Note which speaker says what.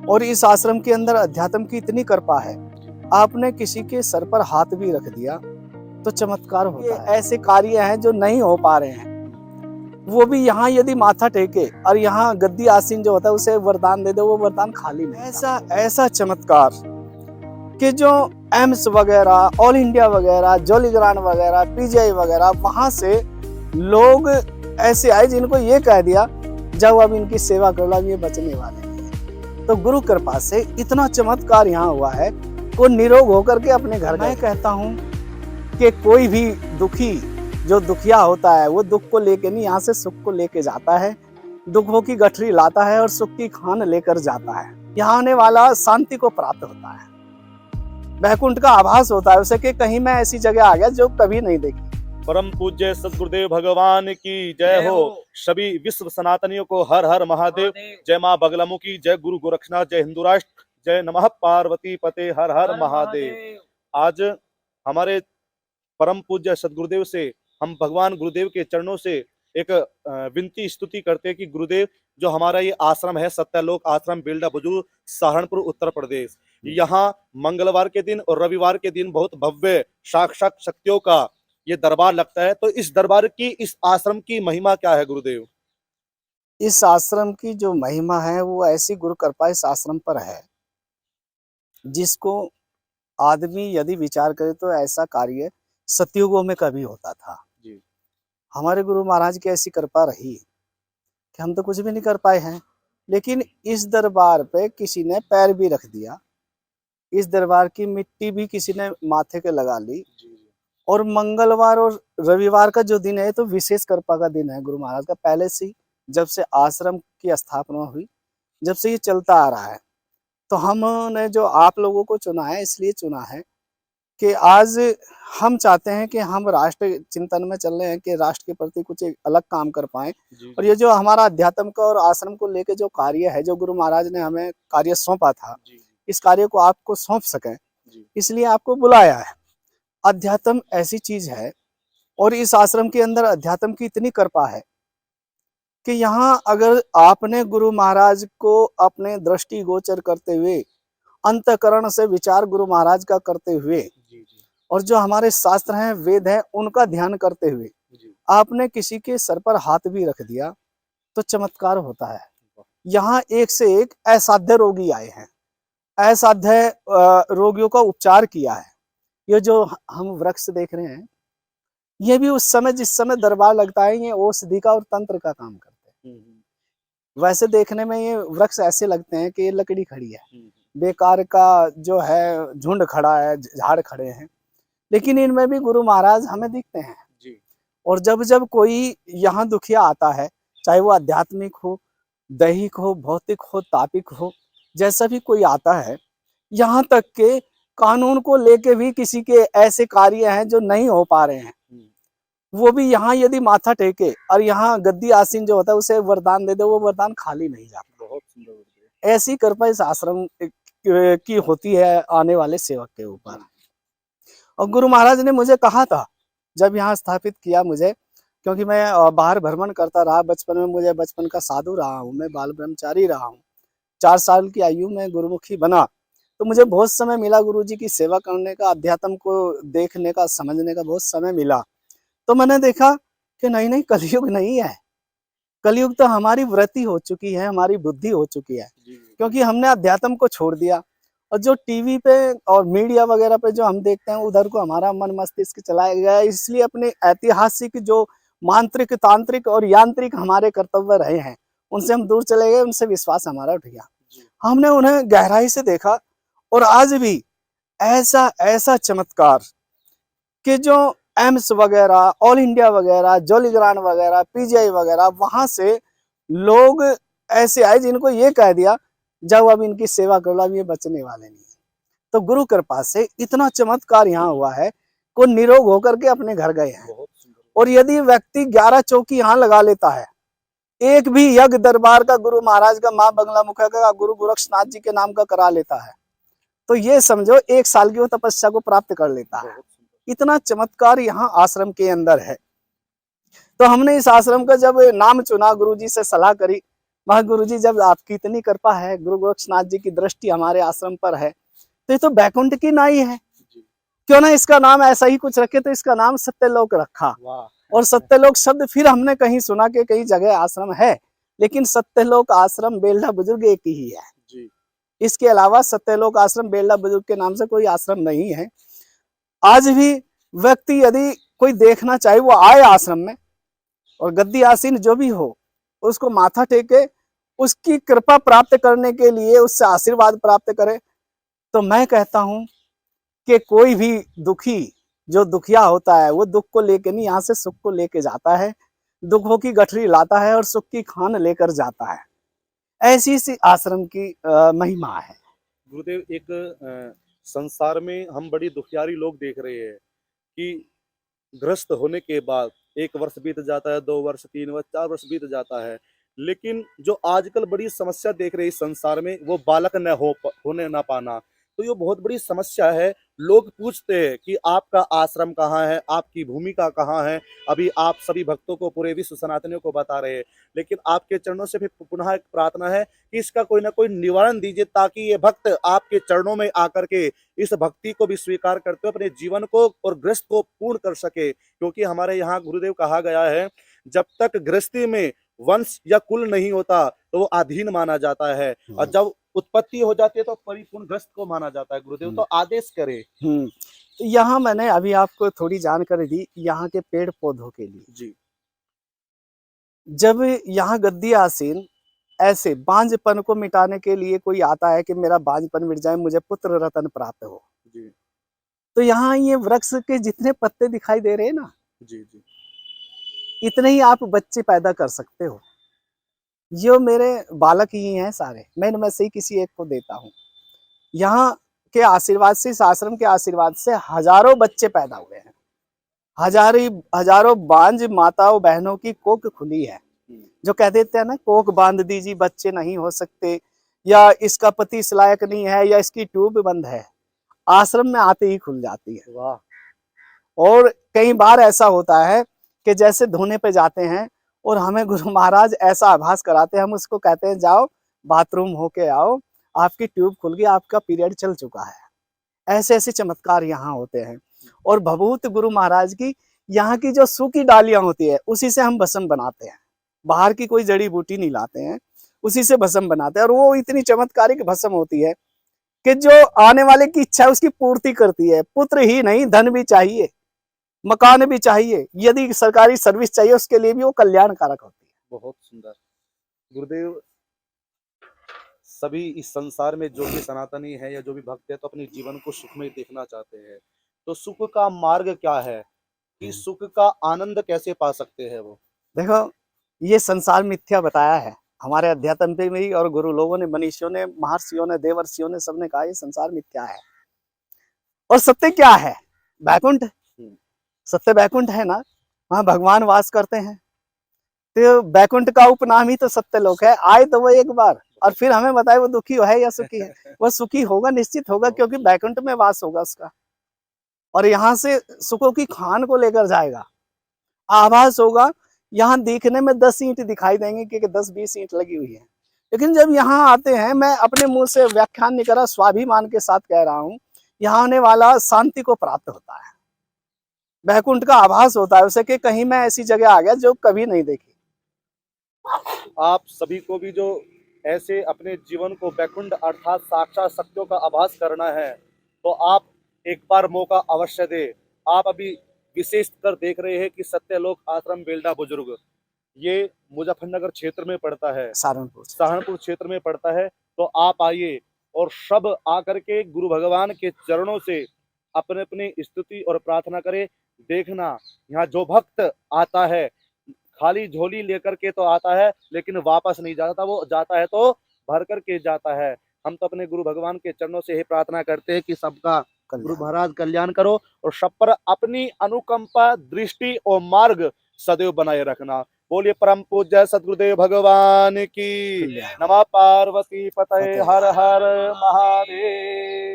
Speaker 1: और इस आश्रम के अंदर अध्यात्म की इतनी कृपा है, आपने किसी के सर पर हाथ भी रख दिया तो चमत्कार होता है। ऐसे कार्य हैं जो नहीं हो पा रहे हैं, वो भी यहाँ यदि माथा टेके और यहाँ गद्दी आसीन जो होता है उसे वरदान दे दे, वो वरदान खाली नहीं। ऐसा चमत्कार कि जो एम्स वगैरह, ऑल इंडिया वगैरह, जॉलीग्रांट वगैरह, पीजीआई वगैरह, वहां से लोग ऐसे आए जिनको ये कह दिया जाओ अब इनकी सेवा कर लो, ये बचने वाले नहीं। तो गुरु कृपा से इतना चमत्कार यहाँ हुआ है, वो निरोग होकर के अपने घर। मैं कहता हूँ कि कोई भी दुखी जो दुखिया होता है वो दुख को लेके नहीं, यहाँ से सुख को लेके जाता है, दुखों की गठरी लाता है और सुख की खान लेकर जाता है। यहाँ आने वाला शांति को प्राप्त होता है, वैकुंठ का आभास होता है उसे कि कहीं मैं ऐसी जगह आ गया जो कभी नहीं देखी।
Speaker 2: परम पूज्य सद्गुरुदेव भगवान की जय हो। सभी विश्व सनातनियों को हर हर महादेव। जय माँ बगलामुखी, जय गुरु गोरक्षनाथ, जय हिंदू राष्ट्र, जय नमः पार्वती पते, हर हर महादेव। आज हमारे परम पूज्य सद्गुरुदेव से हम भगवान गुरुदेव के चरणों से एक विनती स्तुति करते हैं कि गुरुदेव, जो हमारा ये आश्रम है सत्यलोक आश्रम बेल्डा बुजुर्ग, सहारनपुर उत्तर प्रदेश, यहाँ मंगलवार के दिन और रविवार के दिन बहुत भव्य साक्षात शक्तियों का ये दरबार लगता है। तो इस दरबार की, इस आश्रम की महिमा क्या है गुरुदेव?
Speaker 1: इस आश्रम की जो महिमा है वो ऐसी गुरु कृपा इस आश्रम पर है जिसको आदमी यदि विचार करे तो ऐसा कार्य सतयुगों में कभी होता था जी। हमारे गुरु महाराज की ऐसी कृपा रही कि हम तो कुछ भी नहीं कर पाए हैं, लेकिन इस दरबार पे किसी ने पैर भी रख दिया, इस दरबार की मिट्टी भी किसी ने माथे के लगा ली। और मंगलवार और रविवार का जो दिन है तो विशेष कृपा का दिन है गुरु महाराज का। पहले से जब से आश्रम की स्थापना हुई, जब से ये चलता आ रहा है, तो हमने जो आप लोगों को चुना है इसलिए चुना है कि आज हम चाहते हैं कि हम राष्ट्र चिंतन में चल रहे हैं कि राष्ट्र के प्रति कुछ एक अलग काम कर पाए। और ये जो हमारा अध्यात्म का और आश्रम को लेके जो कार्य है, जो गुरु महाराज ने हमें कार्य सौंपा था, इस कार्य को आपको सौंप सकें, इसलिए आपको बुलाया है। अध्यात्म ऐसी चीज है और इस आश्रम के अंदर अध्यात्म की इतनी कृपा है कि यहाँ अगर आपने गुरु महाराज को अपने दृष्टि गोचर करते हुए, अंतकरण से विचार गुरु महाराज का करते हुए, और जो हमारे शास्त्र हैं, वेद हैं, उनका ध्यान करते हुए आपने किसी के सर पर हाथ भी रख दिया तो चमत्कार होता है। यहाँ एक से एक असाध्य रोगी आए हैं, असाध्य रोगियों का उपचार किया है। ये जो हम वृक्ष देख रहे हैं, ये भी उस समय जिस समय दरबार लगता है, ये औषधि का और तंत्र का काम करते हैं। वैसे देखने में ये वृक्ष ऐसे लगते हैं कि ये लकड़ी खड़ी है, बेकार का जो है झुंड खड़ा है, झाड़ खड़े हैं, लेकिन इनमें भी गुरु महाराज हमें दिखते हैं जी। और जब जब कोई यहाँ दुखिया आता है, चाहे वो आध्यात्मिक हो, दैहिक हो, भौतिक हो, तापिक हो, जैसा भी कोई आता है, यहाँ तक के कानून को लेके भी किसी के ऐसे कार्य हैं जो नहीं हो पा रहे हैं, वो भी यहाँ यदि माथा टेके और यहाँ गद्दी आसीन जो होता है उसे वरदान दे दे, वो वरदान खाली नहीं जाता। बहुत सुंदर। ऐसी कृपा इस आश्रम की होती है आने वाले सेवक के ऊपर। और गुरु महाराज ने मुझे कहा था जब यहाँ स्थापित किया मुझे, क्योंकि मैं बाहर भ्रमण करता रहा, बचपन में मुझे बचपन का साधु रहा हूँ, मैं बाल ब्रह्मचारी रहा हूँ, 4 साल की आयु में गुरुमुखी बना, तो मुझे बहुत समय मिला गुरु जी की सेवा करने का, अध्यात्म को देखने का, समझने का बहुत समय मिला। तो मैंने देखा कि नहीं, कलयुग नहीं है, कलयुग तो हमारी वृत्ति हो चुकी है, हमारी बुद्धि हो चुकी है, क्योंकि हमने अध्यात्म को छोड़ दिया। और जो टीवी पे और मीडिया वगैरह पे जो हम देखते हैं, उधर को हमारा मन मस्तिष्क चलाया गया है। इसलिए अपने ऐतिहासिक जो मांत्रिक, तांत्रिक और यांत्रिक हमारे कर्तव्य रहे हैं, उनसे हम दूर चले गए, उनसे विश्वास हमारा उठ गया। हमने उन्हें गहराई से देखा और आज भी ऐसा चमत्कार कि जो एम्स वगैरह, ऑल इंडिया वगैरह, जॉलीग्रांट वगैरह, पीजीआई वगैरह, वहां से लोग ऐसे आए जिनको ये कह दिया जाओ अब इनकी सेवा कर लो, ये बचने वाले नहीं। तो गुरु कृपा से इतना चमत्कार यहाँ हुआ है को निरोग होकर के अपने घर गए हैं। और यदि व्यक्ति 11 चौकी यहाँ लगा लेता है, एक भी यज्ञ दरबार का गुरु महाराज का, माँ बगलामुखी का, गुरु गोरक्षनाथ जी के नाम का करा लेता है, तो ये समझो 1 साल की वो तपस्या को प्राप्त कर लेता है। इतना चमत्कार यहाँ आश्रम के अंदर है। तो हमने इस आश्रम का जब नाम चुना, गुरु जी से सलाह करी, वहाँ गुरु जी, जब आपकी इतनी कृपा है, गुरु गोरक्षनाथ जी की दृष्टि हमारे आश्रम पर है, तो ये तो बैकुंठ की नाई है। क्यों ना इसका नाम ऐसा ही कुछ रखे, तो इसका नाम सत्यलोक रखा। और सत्यलोक शब्द फिर हमने कहीं सुना कि कई जगह आश्रम है, लेकिन सत्यलोक आश्रम बेल्हा बुजुर्ग एक ही है जी। इसके अलावा सत्यलोक आश्रम बेल्हा बुजुर्ग के नाम से कोई आश्रम नहीं है। आज भी व्यक्ति यदि कोई देखना चाहे, वो आए आश्रम में और गद्दी आसीन जो भी हो, उसको माथा टेके, उसकी कृपा प्राप्त करने के लिए उससे आशीर्वाद प्राप्त करे। तो मैं कहता हूं कि कोई भी दुखी, जो दुखिया होता है, वो दुख को लेके नहीं, यहाँ से सुख को लेके जाता है, दुखों की गठरी लाता है और सुख की खान लेकर जाता है। ऐसी सी आश्रम की महिमा है।
Speaker 2: गुरुदेव, एक संसार में हम बड़ी दुखियारी लोग देख रहे हैं कि ग्रस्त होने के बाद 1 वर्ष बीत जाता है, 2 वर्ष, 3 वर्ष, 4 वर्ष बीत जाता है, लेकिन जो आजकल बड़ी समस्या देख रहे हैं इस संसार में, वो बालक होने ना पाना। तो ये बहुत बड़ी समस्या है। लोग पूछते हैं कि आपका आश्रम कहाँ है, आपकी भूमिका कहाँ है। अभी आप सभी भक्तों को, पूरे विश्व सनातनियों को बता रहे हैं, लेकिन आपके चरणों से फिर पुनः एक प्रार्थना है कि इसका कोई ना कोई निवारण दीजिए, ताकि ये भक्त आपके चरणों में आकर के इस भक्ति को भी स्वीकार करते हुए अपने जीवन को और गृहस्थ को पूर्ण कर सके। क्योंकि हमारे यहाँ गुरुदेव कहा गया है, जब तक गृहस्थी में वंश या कुल नहीं होता तो वो अधीन माना जाता है, और जब उत्पत्ति हो जाती है तो परिपूर्ण ग्रस्त को माना जाता है। गुरुदेव तो आदेश करे।
Speaker 1: तो यहाँ मैंने अभी आपको थोड़ी जानकारी दी यहाँ के पेड़ पौधों के लिए जी। जब यहाँ गद्दी आसीन ऐसे बांझपन को मिटाने के लिए कोई आता है कि मेरा बांझपन मिट जाए, मुझे पुत्र रतन प्राप्त हो जी, तो यहाँ ये वृक्ष के जितने पत्ते दिखाई दे रहे हैं ना जी जी, इतने ही आप बच्चे पैदा कर सकते हो। जो मेरे बालक ही हैं सारे, मैं इनमें से ही किसी एक को देता हूँ। यहाँ के आशीर्वाद से, इस आश्रम के आशीर्वाद से हजारों बच्चे पैदा हुए हैं। हजारों बांझ माताओं बहनों की कोख खुली है। जो कह देते हैं ना, कोख बांध दीजिए बच्चे नहीं हो सकते, या इसका पति इस लायक नहीं है, या इसकी ट्यूब बंद है, आश्रम में आते ही खुल जाती है। वाह। और कई बार ऐसा होता है कि जैसे धोने पे जाते हैं और हमें गुरु महाराज ऐसा आभास कराते हैं, हम उसको कहते हैं जाओ बाथरूम होके आओ, आपकी ट्यूब खुल गई, आपका पीरियड चल चुका है। ऐसे ऐसे चमत्कार यहाँ होते हैं। और भभूत गुरु महाराज की यहाँ की जो सूखी डालियां होती है, उसी से हम भस्म बनाते हैं। बाहर की कोई जड़ी बूटी नहीं लाते हैं, उसी से भस्म बनाते हैं। और वो इतनी चमत्कारिक भस्म होती है कि जो आने वाले की इच्छा है उसकी पूर्ति करती है। पुत्र ही नहीं, धन भी चाहिए, मकान भी चाहिए, यदि सरकारी सर्विस चाहिए उसके लिए भी वो कल्याणकारक होती है।
Speaker 2: बहुत सुंदर। गुरुदेव, सभी इस संसार में जो भी सनातनी है या जो भी भक्त है, तो अपने जीवन को सुखमय देखना चाहते हैं। तो सुख का मार्ग क्या है, कि सुख का आनंद कैसे पा सकते हैं वो?
Speaker 1: देखो, ये संसार मिथ्या बताया है हमारे अध्यात्म पे भी, और गुरु लोगों ने, मनीषियों ने, महर्षियों ने, देवर्षियों ने, सबने कहा ये संसार मिथ्या है। और सत्य क्या है? बैकुंठ। सत्य बैकुंठ है ना, वहां भगवान वास करते हैं। तो बैकुंठ का उपनाम ही तो सत्यलोक है। आए तो वो एक बार, और फिर हमें बताए वो दुखी है या सुखी है। वो सुखी होगा, निश्चित होगा, क्योंकि बैकुंठ में वास होगा उसका, और यहाँ से सुखों की खान को लेकर जाएगा। आभास होगा, यहाँ देखने में 10 ईंट दिखाई देंगे कि 10-20 ईंट लगी हुई है, लेकिन जब यहाँ आते हैं, मैं अपने मुंह से व्याख्यान नहीं कर रहा, स्वाभिमान के साथ कह रहा हूँ, यहाँ आने वाला शांति को प्राप्त होता है। बैकुंठ का आभास होता है उसे कि कहीं मैं ऐसी जगह आ गया जो कभी नहीं देखी।
Speaker 2: आप सभी को भी जो ऐसे अपने जीवन को बैकुंठ अर्थात साक्षात सत्यों का आभास करना है, तो आप एक बार मौका अवश्य दे। आप अभी विशेष कर देख रहे हैं कि सत्यलोक आश्रम बेल्हा बुजुर्ग, ये मुजफ्फरनगर क्षेत्र में पड़ता है, सहारनपुर क्षेत्र में पड़ता है। तो आप आइए और सब आकर के गुरु भगवान के चरणों से अपने अपनी स्तुति और प्रार्थना करें। देखना, यहाँ जो भक्त आता है खाली झोली लेकर के तो आता है, लेकिन वापस नहीं जाता। वो जाता है तो भर करके जाता है। हम तो अपने गुरु भगवान के चरणों से ही प्रार्थना करते हैं कि सबका गुरु महाराज कल्याण करो, और सब पर अपनी अनुकंपा, दृष्टि और मार्ग सदैव बनाए रखना। बोलिए परम पूज्य सद्गुरुदेव भगवान की। नमः पार्वती पतये हर हर महादेव।